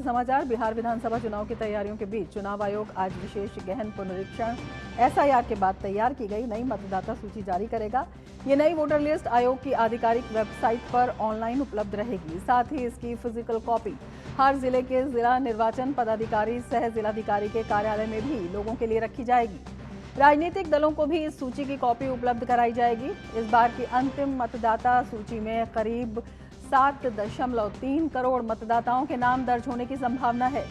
समाचार। बिहार विधानसभा चुनाव की तैयारियों के बीच चुनाव आयोग आज विशेष गहन पुनरीक्षण एसआईआर के बाद तैयार की गई नई मतदाता सूची जारी करेगा। ये नई वोटर लिस्ट आयोग की आधिकारिक वेबसाइट पर ऑनलाइन उपलब्ध रहेगी। साथ ही इसकी फिजिकल कॉपी हर जिले के जिला निर्वाचन पदाधिकारी सह जिलाधिकारी के कार्यालय में भी लोगों के लिए रखी जाएगी। राजनीतिक दलों को भी इस सूची की कॉपी उपलब्ध कराई जाएगी। इस बार की अंतिम मतदाता सूची में करीब 7.3 करोड़ मतदाताओं के नाम दर्ज होने की संभावना है।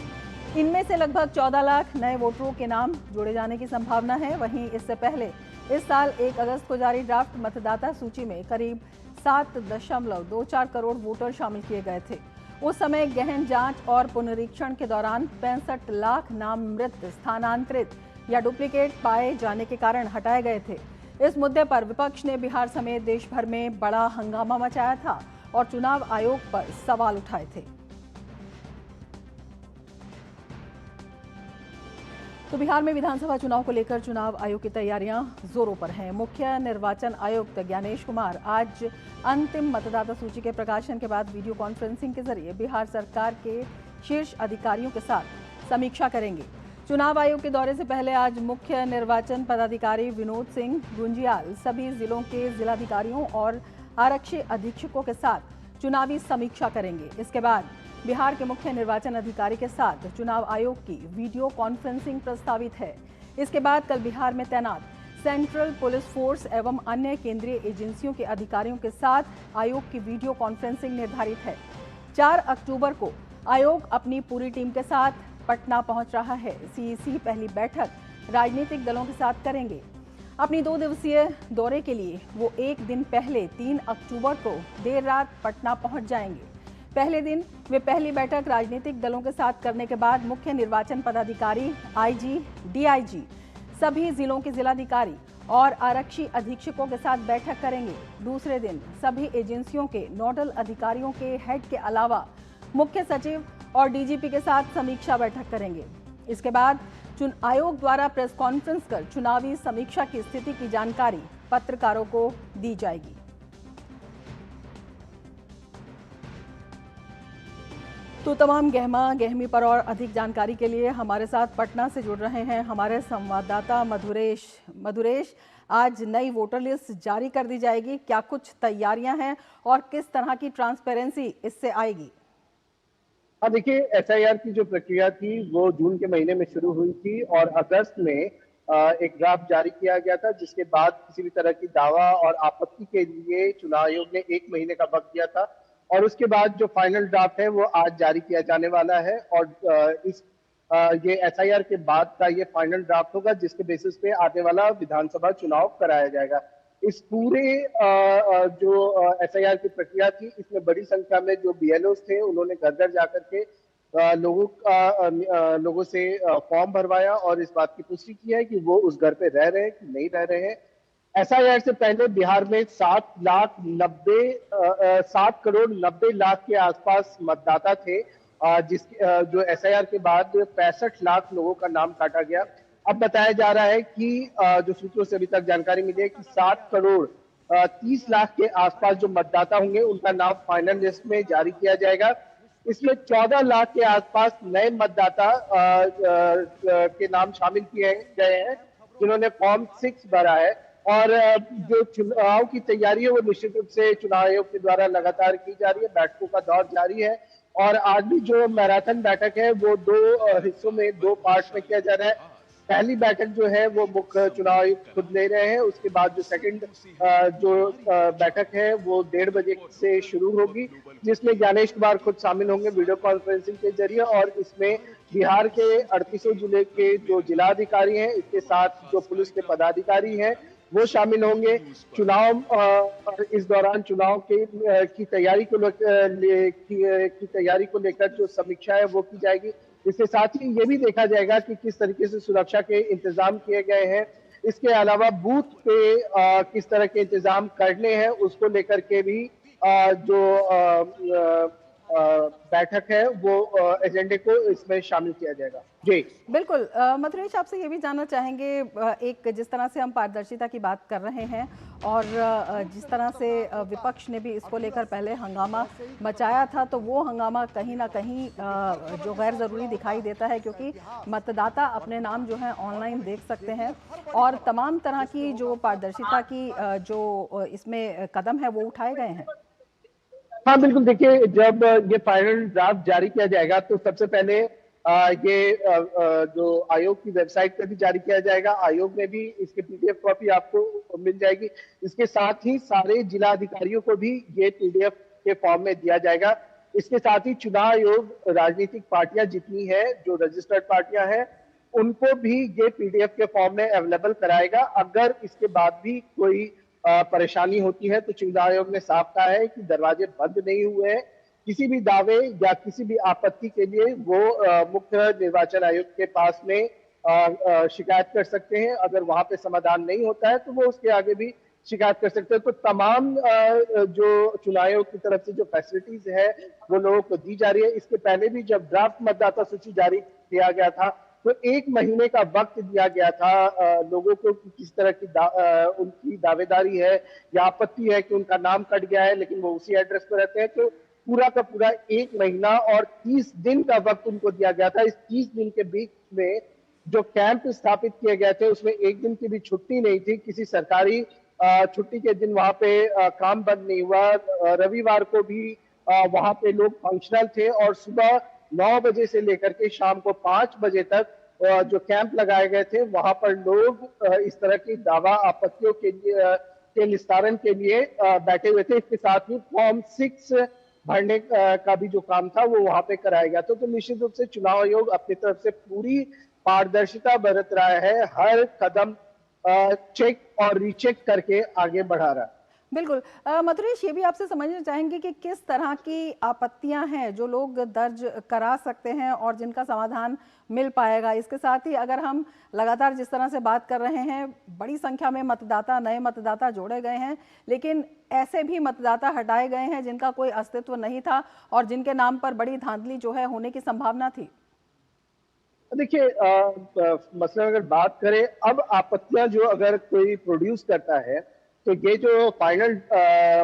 इनमें से लगभग 14 लाख नए वोटरों के नाम जोड़े जाने की संभावना है। वहीं इससे पहले इस साल 1 अगस्त को जारी ड्राफ्ट मतदाता सूची में करीब 7.24 करोड़ वोटर शामिल किए गए थे। उस समय गहन जांच और पुनरीक्षण के दौरान 65 लाख नाम मृत, स्थानांतरित या डुप्लीकेट पाए जाने के कारण हटाए गए थे। इस मुद्दे पर विपक्ष ने बिहार समेत देश भर में बड़ा हंगामा मचाया था और चुनाव आयोग पर सवाल उठाए थे। तो बिहार में विधानसभा चुनाव को लेकर चुनाव आयोग की तैयारियां जोरों पर हैं। मुख्य निर्वाचन आयुक्त ज्ञानेश कुमार आज अंतिम मतदाता सूची के प्रकाशन के बाद वीडियो कॉन्फ्रेंसिंग के जरिए बिहार सरकार के शीर्ष अधिकारियों के साथ समीक्षा करेंगे। चुनाव आयोग के दौरे से पहले आज मुख्य निर्वाचन पदाधिकारी विनोद सिंह गुंजियाल सभी जिलों के जिलाधिकारियों और आरक्षी अधीक्षकों के साथ चुनावी समीक्षा करेंगे। इसके बाद बिहार के मुख्य निर्वाचन अधिकारी के साथ चुनाव आयोग की वीडियो कॉन्फ्रेंसिंग प्रस्तावित है। इसके बाद कल बिहार में तैनात सेंट्रल पुलिस फोर्स एवं अन्य केंद्रीय एजेंसियों के अधिकारियों के साथ आयोग की वीडियो कॉन्फ्रेंसिंग निर्धारित है। 4 अक्टूबर को आयोग अपनी पूरी टीम के साथ पटना पहुंच रहा है। सीईसी पहली बैठक राजनीतिक दलों के साथ करेंगे। अपनी 2 दिवसीय दौरे के लिए वो एक दिन पहले 3 अक्टूबर को देर रात पटना पहुंच जाएंगे। पहले दिन वे पहली बैठक राजनीतिक दलों के साथ करने के बाद मुख्य निर्वाचन पदाधिकारी, आईजी, डीआईजी, सभी जिलों के जिलाधिकारी और आरक्षी अधीक्षकों के साथ बैठक करेंगे। दूसरे दिन सभी एजेंसियों के नोडल अधिकारियों के हेड के अलावा मुख्य सचिव और डीजीपी के साथ समीक्षा बैठक करेंगे। इसके बाद आयोग द्वारा प्रेस कॉन्फ्रेंस कर चुनावी समीक्षा की स्थिति की जानकारी पत्रकारों को दी जाएगी। तो तमाम गहमी पर और अधिक जानकारी के लिए हमारे साथ पटना से जुड़ रहे हैं हमारे संवाददाता मधुरेश, आज नई वोटर लिस्ट जारी कर दी जाएगी, क्या कुछ तैयारियां हैं और किस तरह की ट्रांसपेरेंसी इससे आएगी? हाँ, देखिए, एसआईआर की जो प्रक्रिया थी वो जून के महीने में शुरू हुई थी और अगस्त में एक ड्राफ्ट जारी किया गया था, जिसके बाद किसी भी तरह की दावा और आपत्ति के लिए चुनाव आयोग ने 1 महीने का वक्त दिया था और उसके बाद जो फाइनल ड्राफ्ट है वो आज जारी किया जाने वाला है और ये एसआईआर के बाद का ये फाइनल ड्राफ्ट होगा, जिसके बेसिस पे आने वाला विधानसभा चुनाव कराया जाएगा। इस पूरे जो एसआईआर की प्रक्रिया थी, इसमें बड़ी संख्या में जो बीएलओस थे उन्होंने घर घर जाकर के लोगों से फॉर्म भरवाया और इस बात की पुष्टि की है कि वो उस घर पे रह रहे हैं कि नहीं रह रहे हैं। एसआईआर से पहले बिहार में 7 करोड़ 90 लाख के आसपास मतदाता थे, जो एसआईआर के बाद 65 लाख लोगों का नाम काटा गया। अब बताया जा रहा है कि जो सूत्रों से अभी तक जानकारी मिली है कि 7 करोड़ 30 लाख के आसपास जो मतदाता होंगे उनका नाम फाइनल लिस्ट में जारी किया जाएगा। इसमें 14 लाख के आसपास नए मतदाता के नाम शामिल किए गए हैं, जिन्होंने फॉर्म 6 भरा है और जो चुनाव की तैयारी है वो निश्चित रूप से चुनाव आयोग के द्वारा लगातार की जा रही है। बैठकों का दौर जारी है और आज भी जो मैराथन बैठक है वो 2 हिस्सों में 2 पार्ट में किया जा रहा है। पहली बैठक जो है वो मुख्य चुनाव आयुक्त खुद ले रहे हैं, उसके बाद जो सेकंड बैठक है वो 1:30 बजे से शुरू होगी, जिसमें ज्ञानेश कुमार खुद शामिल होंगे वीडियो कॉन्फ्रेंसिंग के जरिए और इसमें बिहार के 38 जिले के जो जिलाधिकारी हैं, इसके साथ जो पुलिस के पदाधिकारी हैं वो शामिल होंगे। इस दौरान चुनाव की तैयारी को लेकर जो समीक्षा है वो की जाएगी। इसके साथ ही ये भी देखा जाएगा कि किस तरीके से सुरक्षा के इंतजाम किए गए हैं। इसके अलावा बूथ पे किस तरह के इंतजाम करने हैं उसको लेकर के भी जो बैठक है वो एजेंडे को इसमें शामिल किया जाएगा। जी बिल्कुल। मधुरेश, आपसे ये भी जानना चाहेंगे, एक जिस तरह से हम पारदर्शिता की बात कर रहे हैं और जिस तरह से विपक्ष ने भी इसको लेकर पहले हंगामा मचाया था, तो वो हंगामा कहीं ना कहीं जो गैर ज़रूरी दिखाई देता है, क्योंकि मतदाता अपने नाम जो है ऑनलाइन देख सकते हैं और तमाम तरह की जो पारदर्शिता की जो इसमें कदम है वो उठाए गए हैं। हाँ, बिल्कुल। देखिए, जब ये फाइनल ड्राफ्ट जारी किया जाएगा तो सबसे पहले ये जो आयोग की वेबसाइट पे भी जारी किया जाएगा। आयोग में भी इसकी पीडीएफ कॉपी आपको मिल जाएगी। इसके साथ ही सारे जिला अधिकारियों को भी ये पीडीएफ के फॉर्म में दिया जाएगा। इसके साथ ही चुनाव आयोग राजनीतिक पार्टियां जितनी है, जो रजिस्टर्ड पार्टियां हैं, उनको भी ये पीडीएफ के फॉर्म में अवेलेबल कराएगा। अगर इसके बाद भी कोई परेशानी होती है तो चुनाव आयोग ने साफ कहा है कि दरवाजे बंद नहीं हुए हैं। किसी भी दावे या किसी भी आपत्ति के लिए वो मुख्य निर्वाचन आयोग के पास में शिकायत कर सकते हैं। अगर वहां पे समाधान नहीं होता है तो वो उसके आगे भी शिकायत कर सकते हैं। तो तमाम जो चुनाव आयोग की तरफ से जो फैसिलिटीज है वो लोगों को दी जा रही है। इसके पहले भी जब ड्राफ्ट मतदाता सूची जारी किया गया था तो 1 महीने का वक्त दिया गया था लोगों को कि किस तरह की उनकी दावेदारी है या आपत्ति है कि उनका नाम कट गया है लेकिन वो उसी एड्रेस पर रहते हैं। तो पूरा का पूरा 1 महीना और 30 दिन का वक्त उनको दिया गया था। इस 30 दिन के बीच में जो कैंप स्थापित किए गए थे उसमें 1 दिन की भी छुट्टी नहीं थी। किसी सरकारी छुट्टी के दिन वहां पे काम बंद नहीं हुआ। रविवार को भी वहां पे लोग फंक्शनल थे और सुबह 9 बजे से लेकर के शाम को 5 बजे तक जो कैंप लगाए गए थे वहां पर लोग इस तरह की दावा आपत्तियों के निस्तारण के लिए बैठे हुए थे। इसके साथ ही फॉर्म 6 भरने का भी जो काम था वो वहां पे कराया गया था। तो निश्चित रूप से चुनाव आयोग अपनी तरफ से पूरी पारदर्शिता बरत रहा है, हर कदम चेक और रीचेक करके आगे बढ़ा रहा है। बिल्कुल। मधुरेश, ये भी आपसे समझना चाहेंगे कि किस तरह की आपत्तियां हैं जो लोग दर्ज करा सकते हैं और जिनका समाधान मिल पाएगा। इसके साथ ही अगर हम लगातार जिस तरह से बात कर रहे हैं, बड़ी संख्या में मतदाता, नए मतदाता जोड़े गए हैं, लेकिन ऐसे भी मतदाता हटाए गए हैं जिनका कोई अस्तित्व नहीं था और जिनके नाम पर बड़ी धांधली जो है होने की संभावना थी। देखिए, मसलन अगर बात करें, अब आपत्तियां जो अगर कोई प्रोड्यूस करता है तो ये जो फाइनल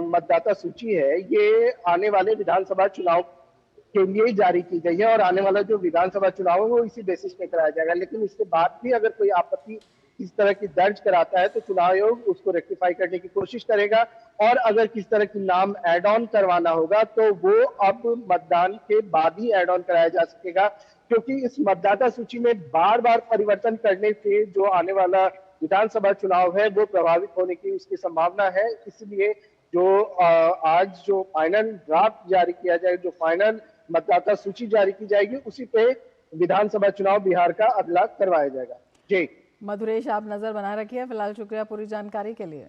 मतदाता सूची है ये आने वाले विधानसभा चुनाव के लिए जारी की गई है और आने वाला जो विधानसभा चुनाव है वो इसी बेसिस पे कराया जाएगा। लेकिन इसके बाद भी अगर कोई आपत्ति इस तरह की दर्ज कराता है तो चुनाव आयोग उसको रेक्टिफाई करने की कोशिश करेगा और अगर किस तरह की नाम एड ऑन करवाना होगा तो वो अब मतदान के बाद ही एड ऑन कराया जा सकेगा, क्योंकि इस मतदाता सूची में बार बार परिवर्तन करने से जो आने वाला विधानसभा चुनाव है वो प्रभावित होने की उसकी संभावना है। इसलिए जो आज जो फाइनल ड्राफ्ट जारी किया जाएगा, जो फाइनल मतदाता सूची जारी की जाएगी, उसी पे विधानसभा चुनाव बिहार का अगला करवाया जाएगा। जी मधुरेश, आप नजर बनाए रखिए। फिलहाल शुक्रिया पूरी जानकारी के लिए।